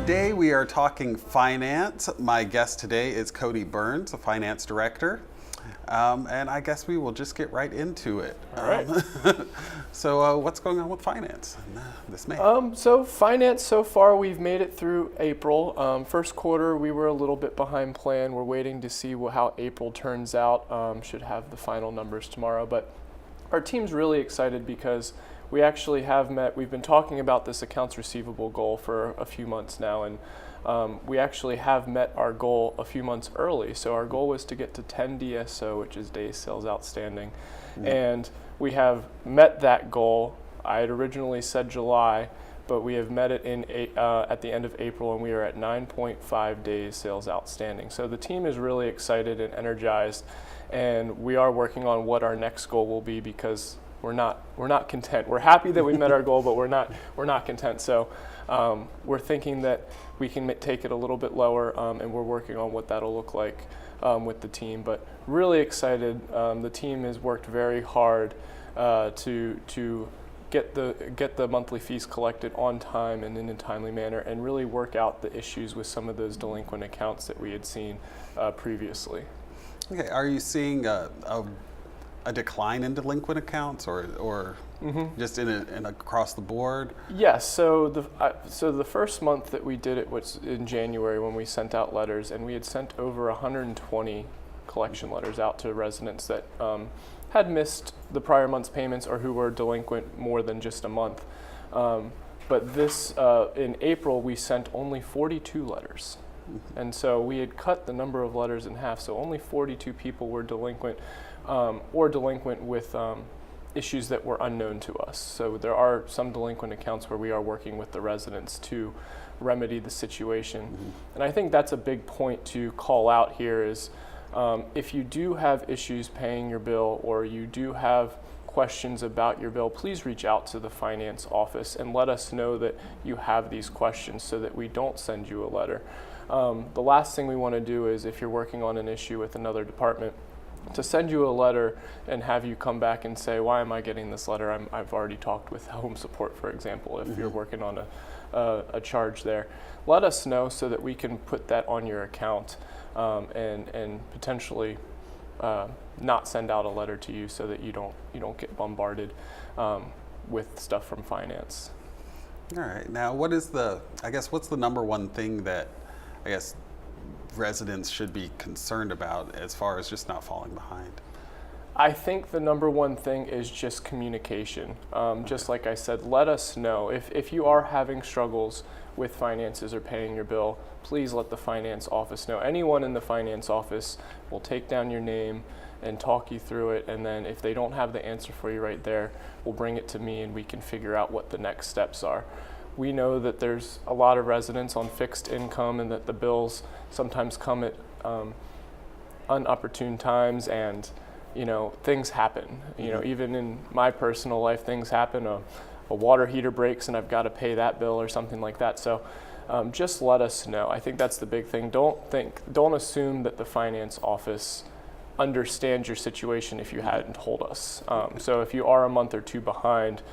Today we are talking finance. My guest today is Cody Burns, a finance director. And I guess we will just get right into it. All right. So what's going on with finance this May? So finance, so far we've made it through April. First quarter we were a little bit behind plan. We're waiting to see how April turns out. Should have the final numbers tomorrow. But our team's really excited because we actually have we've been talking about this accounts receivable goal for a few months now, and we actually have met our goal a few months early. So our goal was to get to 10 DSO, which is days sales outstanding. And we have met that goal. I had originally said July, but we have met it at the end of April, and we are at 9.5 days sales outstanding. So the team is really excited and energized, and we are working on what our next goal will be because we're not content. We're happy that we met our goal, but we're not content. So we're thinking that we can take it a little bit lower, and we're working on what that'll look like with the team. But really excited. The team has worked very hard to get the monthly fees collected on time and in a timely manner, and really work out the issues with some of those delinquent accounts that we had seen previously. Okay, are you seeing a decline in delinquent accounts, or just in across the board? Yes. So the first month that we did it was in January when we sent out letters, and we had sent over 120 collection letters out to residents that had missed the prior month's payments or who were delinquent more than just a month. But this in April we sent only 42 letters. And so we had cut the number of letters in half, so only 42 people were delinquent or delinquent with issues that were unknown to us. So there are some delinquent accounts where we are working with the residents to remedy the situation. And I think that's a big point to call out here is if you do have issues paying your bill, or you do have questions about your bill, please reach out to the finance office and let us know that you have these questions so that we don't send you a letter. The last thing we want to do is, if you're working on an issue with another department, to send you a letter and have you come back and say, why am I getting this letter? I've already talked with home support, for example, if you're working on a charge there. Let us know so that we can put that on your account and potentially not send out a letter to you so that you don't get bombarded with stuff from finance. All right. Now, what's the number one thing that residents should be concerned about as far as just not falling behind? I think the number one thing is just communication. Just like I said, let us know. If you are having struggles with finances or paying your bill, please let the finance office know. Anyone in the finance office will take down your name and talk you through it, and then if they don't have the answer for you right there, we'll bring it to me and we can figure out what the next steps are. We know that there's a lot of residents on fixed income, and that the bills sometimes come at unopportune times, and things happen. Even in my personal life, things happen. A water heater breaks and I've got to pay that bill or something like that. So just let us know. I think that's the big thing. Don't assume that the finance office understands your situation if you hadn't told us. So if you are a month or two behind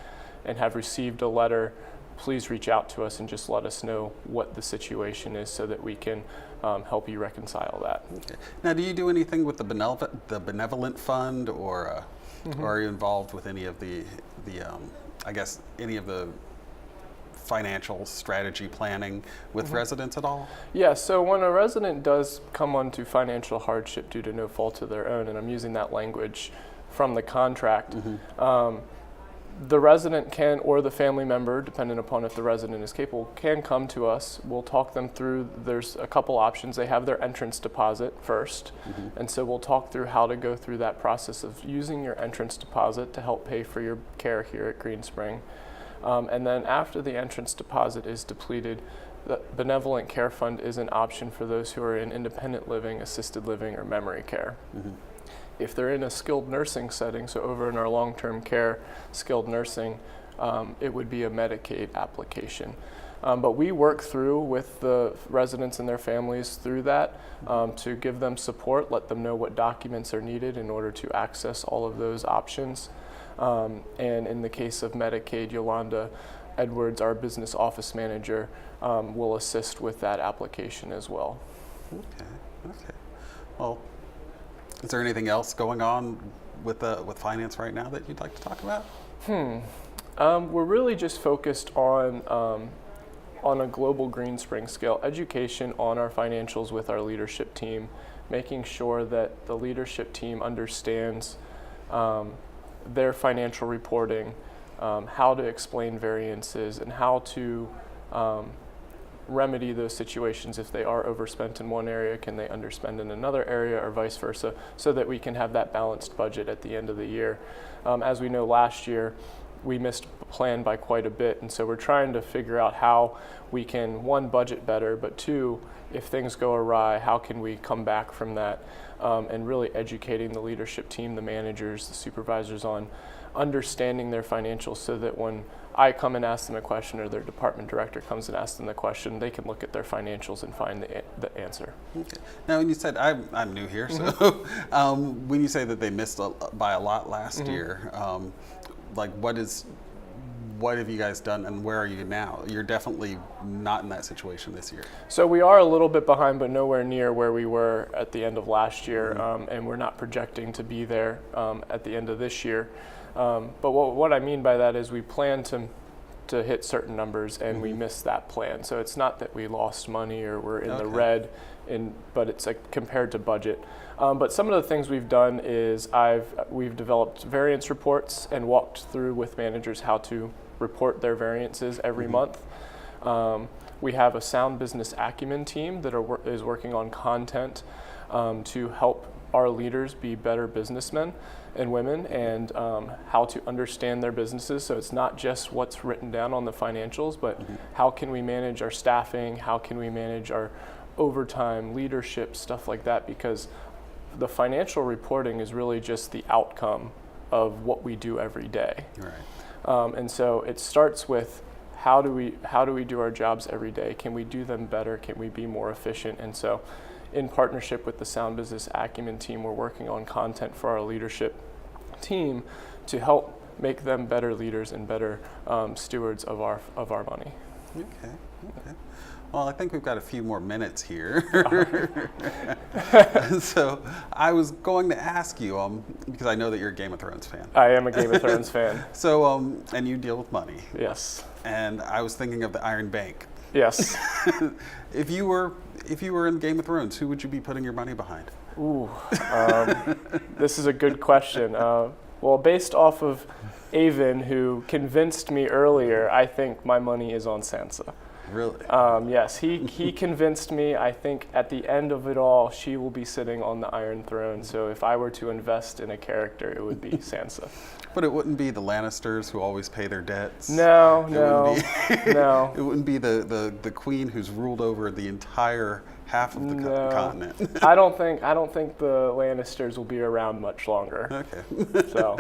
and have received a letter, please reach out to us and just let us know what the situation is so that we can help you reconcile that. Okay. Now, do you do anything with the benevolent fund, or are you involved with any of any of the financial strategy planning with residents at all? Yeah, so when a resident does come onto financial hardship due to no fault of their own, and I'm using that language from the contract, the resident can, or the family member, depending upon if the resident is capable, can come to us. We'll talk them through. There's a couple options. They have their entrance deposit first, and so we'll talk through how to go through that process of using your entrance deposit to help pay for your care here at Green Spring. And then after the entrance deposit is depleted, the benevolent care fund is an option for those who are in independent living, assisted living, or memory care. If they're in a skilled nursing setting, so over in our long-term care skilled nursing, it would be a Medicaid application. But we work through with the residents and their families through that to give them support, let them know what documents are needed in order to access all of those options. And in the case of Medicaid, Yolanda Edwards, our business office manager, will assist with that application as well. Okay. Well, is there anything else going on with finance right now that you'd like to talk about? We're really just focused on a global Greenspring scale education on our financials with our leadership team, making sure that the leadership team understands their financial reporting, how to explain variances, and how to remedy those situations. If they are overspent in one area, can they underspend in another area, or vice versa, so that we can have that balanced budget at the end of the year. As we know, last year we missed plan by quite a bit, and so we're trying to figure out how we can, one, budget better, but two, if things go awry, how can we come back from that, and really educating the leadership team, the managers, the supervisors on understanding their financials, so that when I come and ask them a question, or their department director comes and asks them the question, they can look at their financials and find the answer. Okay. Now, when you said, I'm new here, so when you say that they missed by a lot last year, like what have you guys done, and where are you now? You're definitely not in that situation this year. So we are a little bit behind, but nowhere near where we were at the end of last year, and we're not projecting to be there at the end of this year. But what I mean by that is we plan to hit certain numbers, and we missed that plan. So it's not that we lost money or we're in the red, but it's like compared to budget. But some of the things we've done is we've developed variance reports and walked through with managers how to report their variances every month. We have a sound business acumen team that is working on content to help our leaders be better businessmen and women, and how to understand their businesses. So it's not just what's written down on the financials, but how can we manage our staffing, how can we manage our overtime, leadership, stuff like that, because the financial reporting is really just the outcome of what we do every day. Right. And so it starts with how do we do our jobs every day? Can we do them better? Can we be more efficient? And so in partnership with the Sound Business Acumen team, we're working on content for our leadership team to help make them better leaders and better stewards of our money. Okay. Well, I think we've got a few more minutes here. So I was going to ask you, because I know that you're a Game of Thrones fan. I am a Game of Thrones fan. So, and you deal with money. Yes. And I was thinking of the Iron Bank. Yes. If you were in Game of Thrones, who would you be putting your money behind? Ooh, this is a good question. Well, based off of Avon, who convinced me earlier, I think my money is on Sansa. Really? Yes, he convinced me. I think at the end of it all, she will be sitting on the Iron Throne. So if I were to invest in a character, it would be Sansa. But it wouldn't be the Lannisters who always pay their debts. No. It wouldn't be the queen who's ruled over the entire half of the continent. I don't think the Lannisters will be around much longer. Okay. So.